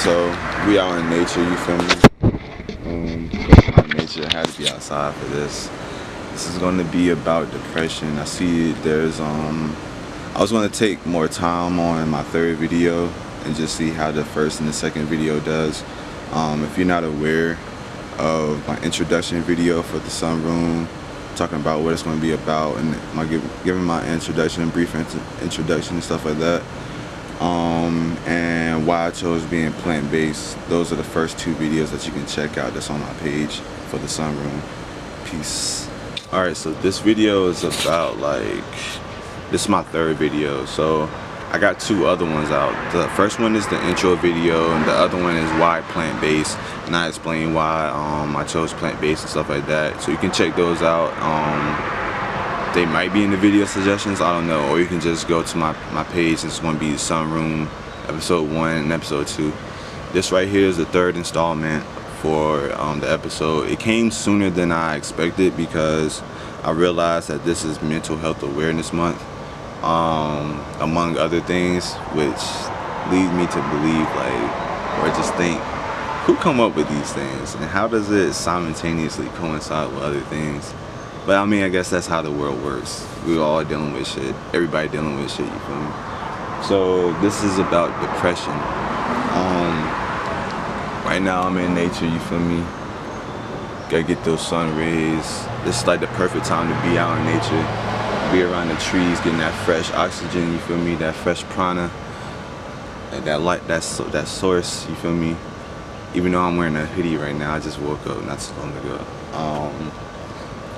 So we out in nature, you feel me? Out in nature, I had to be outside for this. This is going to be about depression. I see there's I was going to take more time on my third video and just see how the first and the second video does. If you're not aware of my introduction video for TheeSunRoom, talking about what it's going to be about, and giving my introduction, brief introduction and stuff like that, and why I chose being plant-based. Those are the first two videos that you can check out that's on my page for TheeSunRoom. Peace. Alright, so this video is about, this is my third video, so I got two other ones out. The first one is the intro video, and the other one is why plant-based, and I explain why I chose plant-based and stuff like that. So you can check those out. They might be in the video suggestions, I don't know, or you can just go to my page. It's going to be TheeSunRoom episode 1 and episode 2. This right here is the third installment for the episode. It came sooner than I expected because I realized that this is Mental Health Awareness Month, among other things, which leads me to believe, or just think, who come up with these things and how does it simultaneously coincide with other things? But I mean, I guess that's how the world works. We're all dealing with shit. Everybody dealing with shit, you feel me? So this is about depression. Right now I'm in nature, you feel me? Gotta get those sun rays. This is like the perfect time to be out in nature. Be around the trees, getting that fresh oxygen, you feel me? That fresh prana. And that light, that source, you feel me? Even though I'm wearing a hoodie right now, I just woke up not so long ago.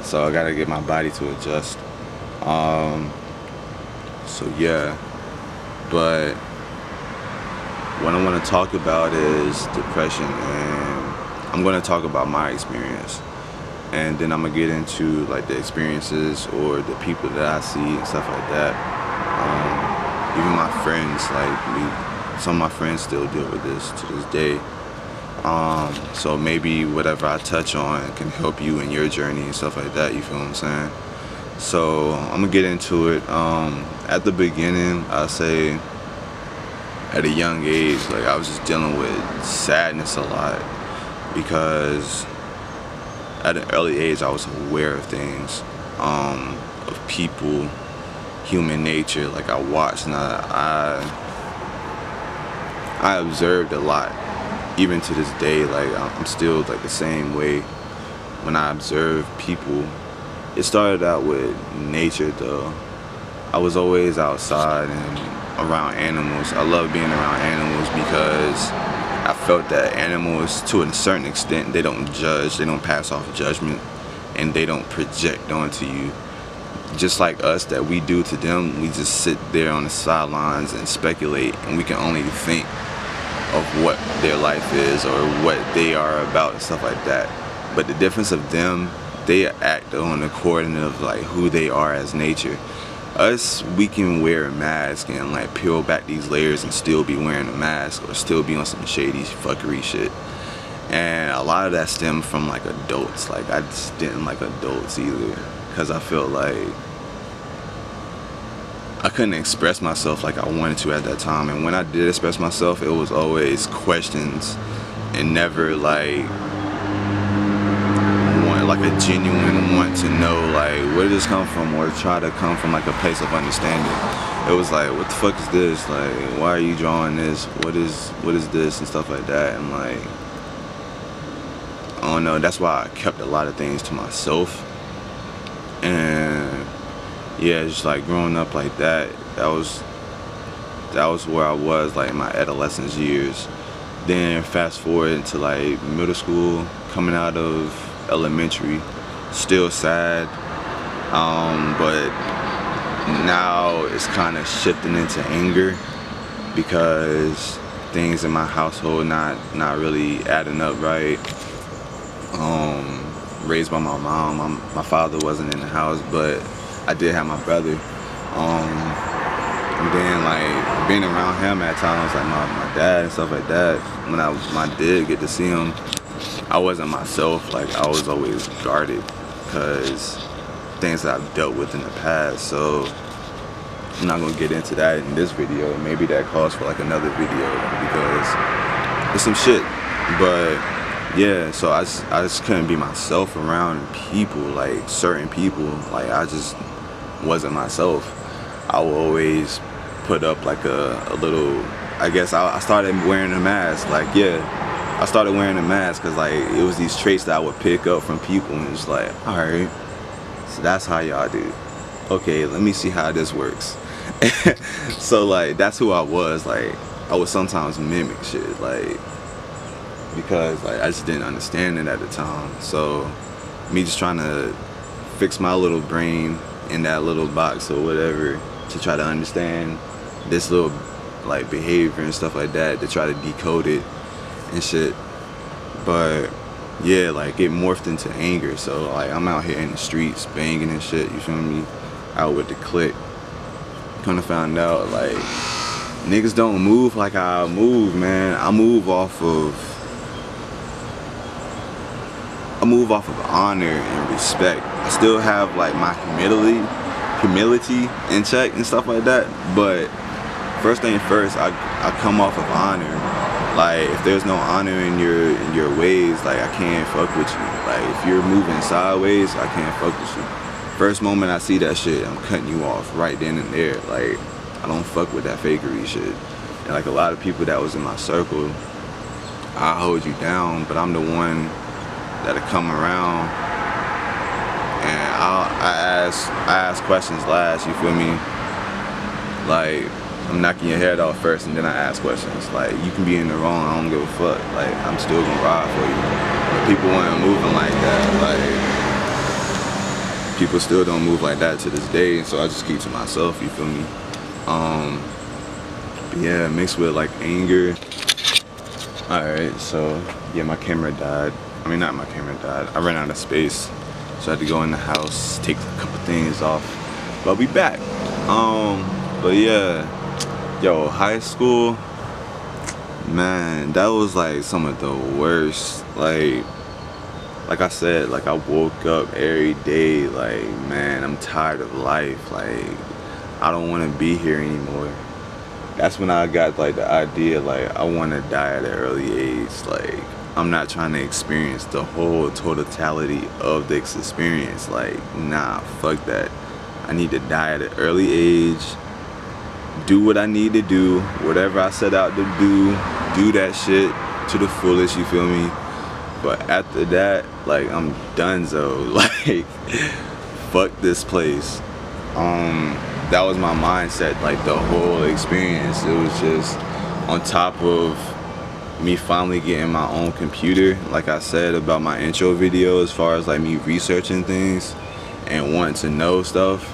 So I gotta get my body to adjust. So yeah, but what I want to talk about is depression, and I'm going to talk about my experience, and then I'm going to get into the experiences or the people that I see and stuff like that. Even my friends, some of my friends still deal with this to this day. So maybe whatever I touch on can help you in your journey and stuff like that, you feel what I'm saying? So I'm gonna get into it. At the beginning, I say at a young age, I was just dealing with sadness a lot, because at an early age I was aware of things, of people, human nature. I watched and I observed a lot. Even to this day, I'm still the same way when I observe people. It started out with nature though. I was always outside and around animals. I love being around animals because I felt that animals, to a certain extent, they don't judge, they don't pass off judgment, and they don't project onto you. Just like us that we do to them, we just sit there on the sidelines and speculate, and we can only think of what their life is or what they are about and stuff like that. But the difference of them, they act on the coordinate of who they are as nature. Us, we can wear a mask and peel back these layers and still be wearing a mask or still be on some shady fuckery shit. And a lot of that stemmed from adults. I just didn't like adults either, because I felt I couldn't express myself like I wanted to at that time, and when I did express myself, it was always questions and never a genuine want to know where did this come from, or try to come from a place of understanding. It was what the fuck is this? Why are you drawing this? What is this and stuff like that? And I don't know. That's why I kept a lot of things to myself. And yeah, just growing up like that, that was where I was in my adolescence years. Then fast forward into middle school, coming out of elementary, still sad, but now it's kind of shifting into anger because things in my household not really adding up right. Raised by my mom, my father wasn't in the house, but I did have my brother, and then being around him at times, my dad and stuff like that, when I did get to see him, I wasn't myself. I was always guarded because things that I've dealt with in the past. So I'm not gonna get into that in this video. Maybe that calls for another video, because it's some shit. But yeah, so I just couldn't be myself around people, like certain people. Like I just wasn't myself. I would always put up like a little, I guess I started wearing a mask. Like yeah, I started wearing a mask because like it was these traits that I would pick up from people, and it's like, alright, so that's how y'all do. Okay, let me see how this works. So like that's who I was. Like I would sometimes mimic shit, like because like I just didn't understand it at the time. So me just trying to fix my little brain in that little box or whatever to try to understand this little like behavior and stuff like that, to try to decode it and shit. But yeah, like it morphed into anger. So like I'm out here in the streets banging and shit, you feel me, out with the clique. Kind of found out like niggas don't move like I move, man. I move off of honor and respect. I still have like my humility in check and stuff like that, but first thing first, I come off of honor. Like if there's no honor in your ways, like I can't fuck with you. Like if you're moving sideways, I can't fuck with you. First moment I see that shit, I'm cutting you off right then and there. Like I don't fuck with that fakery shit. And like a lot of people that was in my circle, I hold you down, but I'm the one that'll come around and I ask questions last, you feel me? Like I'm knocking your head off first and then I ask questions. Like you can be in the wrong, I don't give a fuck. Like I'm still gonna ride for you. But people weren't moving like that. Like people still don't move like that to this day, so I just keep to myself, you feel me? But yeah, mixed with like anger. Alright, so yeah, my camera died. I mean, not my camera died. I ran out of space, so I had to go in the house, take a couple things off. But we back. But yeah, yo, high school, man, that was like some of the worst. Like I said, like I woke up every day, like, man, I'm tired of life. Like, I don't want to be here anymore. That's when I got like the idea, like, I want to die at an early age. Like, I'm not trying to experience the whole totality of this experience. Like, nah, fuck that. I need to die at an early age, do what I need to do, whatever I set out to do that shit to the fullest, you feel me? But after that, like, I'm donezo. Like, fuck this place. That was my mindset, like the whole experience. It was just on top of me finally getting my own computer, like I said about my intro video, as far as like me researching things and wanting to know stuff.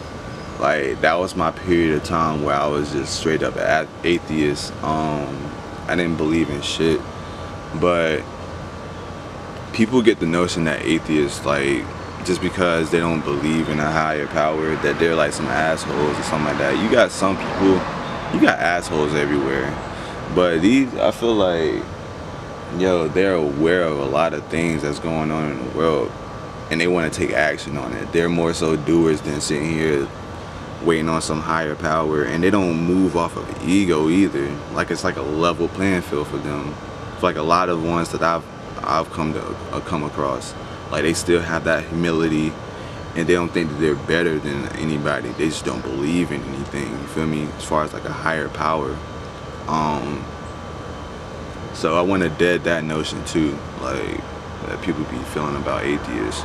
Like that was my period of time where I was just straight up atheist. I didn't believe in shit, but people get the notion that atheists, like, just because they don't believe in a higher power, that they're like some assholes or something like that. You got some people, you got assholes everywhere, but these, I feel like, yo, they're aware of a lot of things that's going on in the world and they want to take action on it. They're more so doers than sitting here waiting on some higher power, and they don't move off of ego either. Like it's like a level playing field for them. It's like a lot of ones that I've come across, like they still have that humility and they don't think that they're better than anybody. They just don't believe in anything, you feel me, as far as like a higher power. So I want to dead that notion too, like that people be feeling about atheists,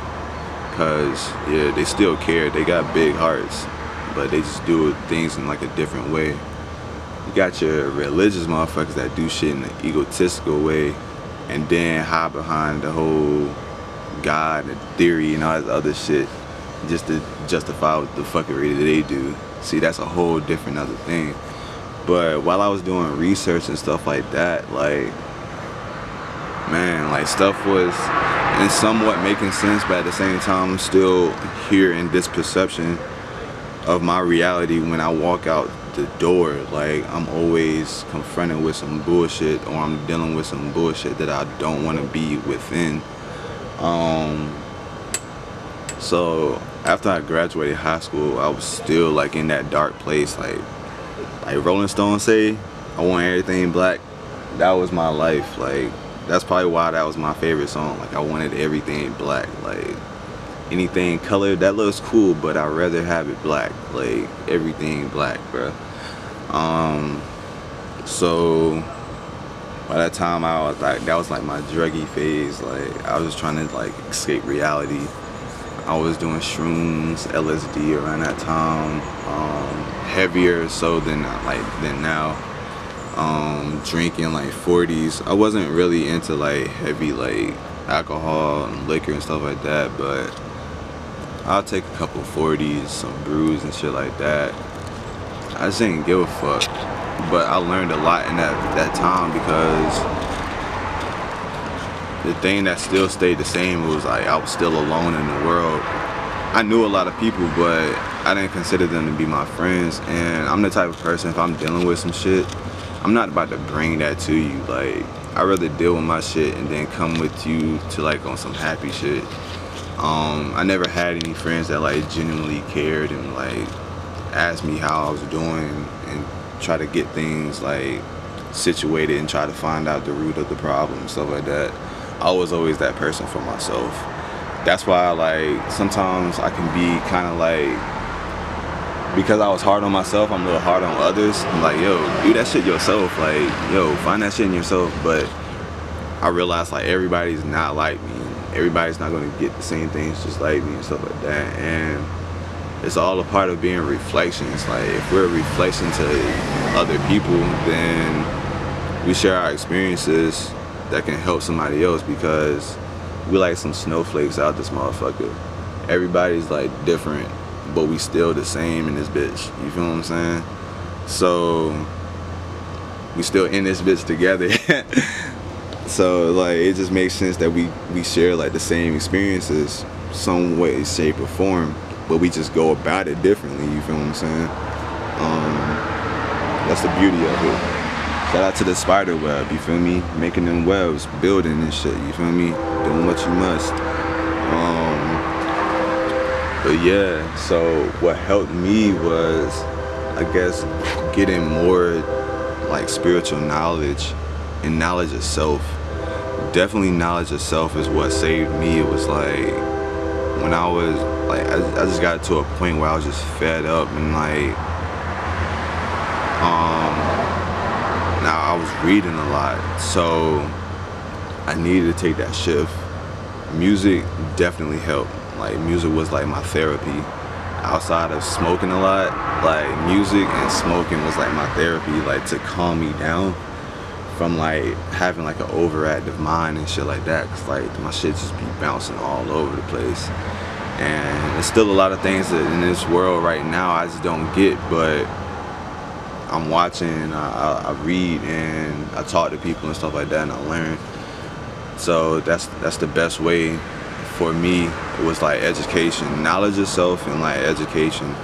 because yeah, they still care, they got big hearts, but they just do things in like a different way. You got your religious motherfuckers that do shit in an egotistical way and then hide behind the whole God and theory and all that other shit just to justify the fuckery that they do. See, that's a whole different other thing. But while I was doing research and stuff like that, like, man, like stuff was in somewhat making sense, but at the same time I'm still hearing this perception of my reality when I walk out the door. Like I'm always confronted with some bullshit, or I'm dealing with some bullshit that I don't want to be within. So after I graduated high school, I was still like in that dark place, like Rolling Stone say, I want everything black, that was my life. Like, that's probably why that was my favorite song. Like, I wanted everything black. Like, anything colored, that looks cool, but I'd rather have it black. Like, everything black, bro. So by that time, I was like, that was like my druggy phase. Like, I was just trying to like escape reality. I was doing shrooms, LSD around that time, heavier so than now. Drinking like 40s. I wasn't really into like heavy like alcohol and liquor and stuff like that, but I'll take a couple 40s, some brews and shit like that. I just didn't give a fuck, but I learned a lot in that time, because the thing that still stayed the same was like I was still alone in the world. I knew a lot of people, but I didn't consider them to be my friends. And I'm the type of person, if I'm dealing with some shit, I'm not about to bring that to you. Like, I'd rather deal with my shit and then come with you to like on some happy shit. I never had any friends that like genuinely cared and like asked me how I was doing and try to get things like situated and try to find out the root of the problem and stuff like that. I was always that person for myself. That's why like sometimes I can be kind of like, because I was hard on myself, I'm a little hard on others. I'm like, yo, do that shit yourself. Like, yo, find that shit in yourself. But I realized like everybody's not like me. Everybody's not gonna get the same things just like me and stuff like that. And it's all a part of being reflections. Like, if we're a reflection to other people, then we share our experiences that can help somebody else, because we like some snowflakes out this motherfucker. Everybody's like different, but we still the same in this bitch. You feel what I'm saying? So we still in this bitch together. So like it just makes sense that we share like the same experiences some way, shape or form, but we just go about it differently. You feel what I'm saying? That's the beauty of it. Shout out to the spider web, you feel me? Making them webs, building and shit, you feel me? Doing what you must. But yeah, so what helped me was, I guess, getting more like spiritual knowledge and knowledge of self. Definitely knowledge of self is what saved me. It was like, when I was like, I just got to a point where I was just fed up and like, now I was reading a lot, so I needed to take that shift. Music definitely helped. Like, music was like my therapy. Outside of smoking a lot, like music and smoking was like my therapy, like to calm me down from like having like an overactive mind and shit like that, cause like my shit just be bouncing all over the place. And there's still a lot of things that in this world right now I just don't get, but I'm watching, I read, and I talk to people and stuff like that, and I learn. So that's the best way for me. It was like education, knowledge of self, and like education.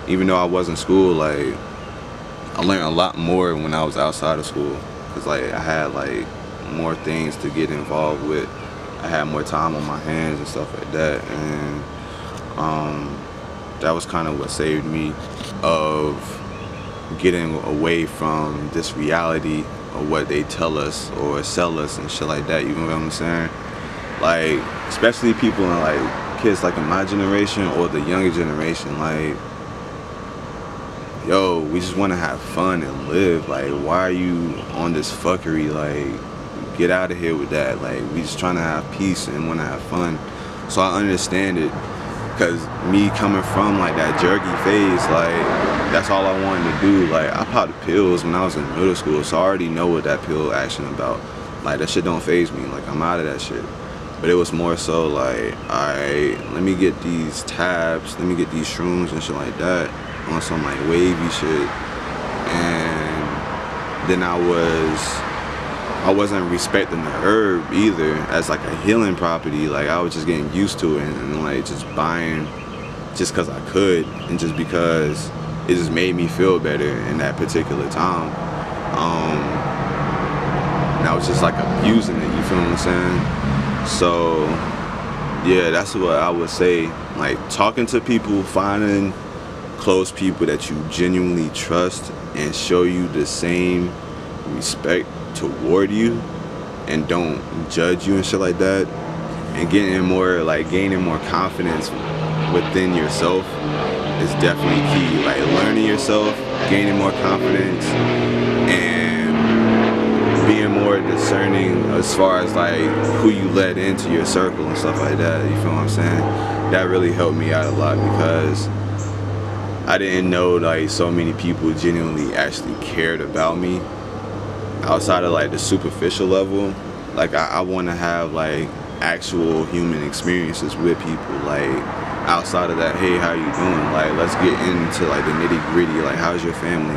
Even though I was in school, like I learned a lot more when I was outside of school, because like I had like more things to get involved with. I had more time on my hands and stuff like that, and that was kind of what saved me of getting away from this reality of what they tell us or sell us and shit like that. You know what I'm saying? Like, especially people in like kids like in my generation or the younger generation, like, yo, we just want to have fun and live. Like, why are you on this fuckery? Like, get out of here with that. Like, we just trying to have peace and want to have fun. So I understand it, because me coming from like that jerky phase, like that's all I wanted to do. Like, I popped pills when I was in middle school, so I already know what that pill action about. Like, that shit don't faze me. Like, I'm out of that shit. But it was more so like, alright, let me get these tabs, let me get these shrooms and shit like that on some like wavy shit. And then I wasn't respecting the herb either as like a healing property. Like, I was just getting used to it and like just buying just because I could, and just because it just made me feel better in that particular time. And I was just like abusing it, you feel what I'm saying? So yeah, that's what I would say. Like, talking to people, finding close people that you genuinely trust and show you the same respect toward you and don't judge you and shit like that, and gaining more confidence within yourself is definitely key. Like learning yourself, gaining more confidence, and being more discerning as far as like who you let into your circle and stuff like that. You feel what I'm saying? That really helped me out a lot, because I didn't know like so many people genuinely actually cared about me outside of like the superficial level. Like I want to have like actual human experiences with people, like outside of that, hey, how you doing? Like, let's get into like the nitty gritty. Like, how's your family?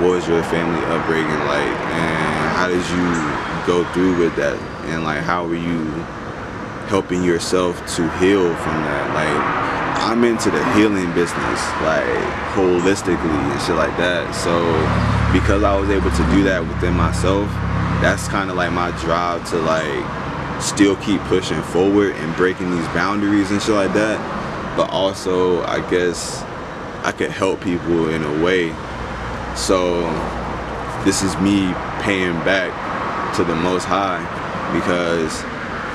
What was your family upbringing like? And how did you go through with that? And like, how were you helping yourself to heal from that? Like, I'm into the healing business, like holistically and shit like that. So because I was able to do that within myself, that's kind of like my drive to like still keep pushing forward and breaking these boundaries and shit like that. But also, I guess I could help people in a way. So this is me paying back to the Most High, because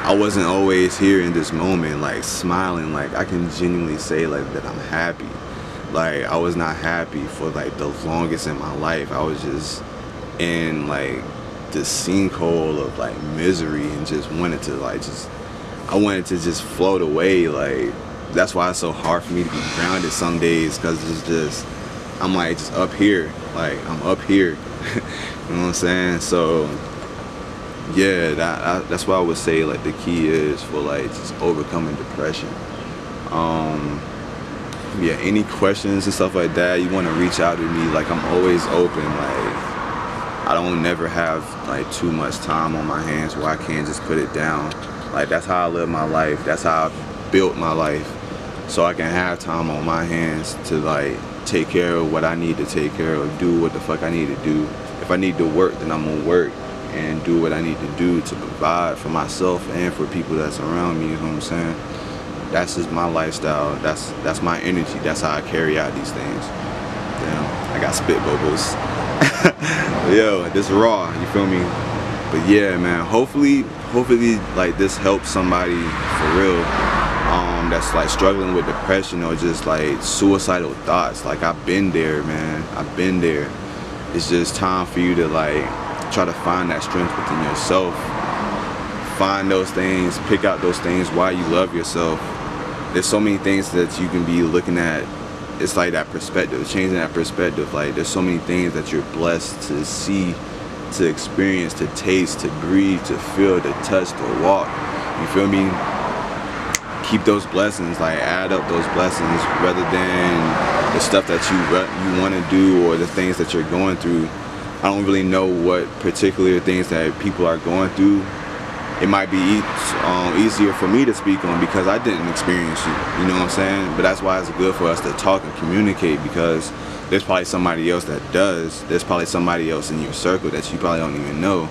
I wasn't always here in this moment, like smiling. Like I can genuinely say like that I'm happy. Like I was not happy for like the longest in my life. I was just in like this sinkhole of like misery, and just wanted to like I wanted to just float away. Like that's why it's so hard for me to be grounded some days, because it's just I'm like just up here, like I'm up here. You know what I'm saying? So yeah, that's why I would say like the key is for like just overcoming depression. Yeah, any questions and stuff like that, you want to reach out to me, like I'm always open. Like I don't never have like too much time on my hands where I can't just put it down. Like that's how I live my life. That's how I built my life, so I can have time on my hands to like take care of what I need to take care of, do what the fuck I need to do. If I need to work, then I'm gonna work and do what I need to do to provide for myself and for people that's around me. You know what I'm saying? That's just my lifestyle. That's my energy. That's how I carry out these things. Damn, I got spit bubbles. Yo, this raw, you feel me? But yeah, man, hopefully like this helps somebody for real, that's like struggling with depression or just like suicidal thoughts. Like I've been there, man. I've been there. It's just time for you to like try to find that strength within yourself. Find those things, pick out those things why you love yourself. There's so many things that you can be looking at. It's like that perspective, changing that perspective. Like there's so many things that you're blessed to see, to experience, to taste, to breathe, to feel, to touch, to walk. You feel me? Keep those blessings, like add up those blessings, rather than the stuff that you want to do or the things that you're going through. I don't really know what particular things that people are going through. It might be easier for me to speak on because I didn't experience it, you know what I'm saying? But that's why it's good for us to talk and communicate, because there's probably somebody else that does. There's probably somebody else in your circle that you probably don't even know.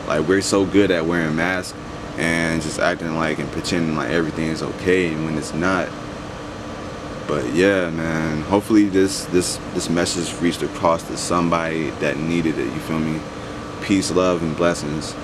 Like we're so good at wearing masks and just acting like and pretending like everything is okay when it's not. But yeah, man, hopefully this message reached across to somebody that needed it, you feel me? Peace, love, and blessings.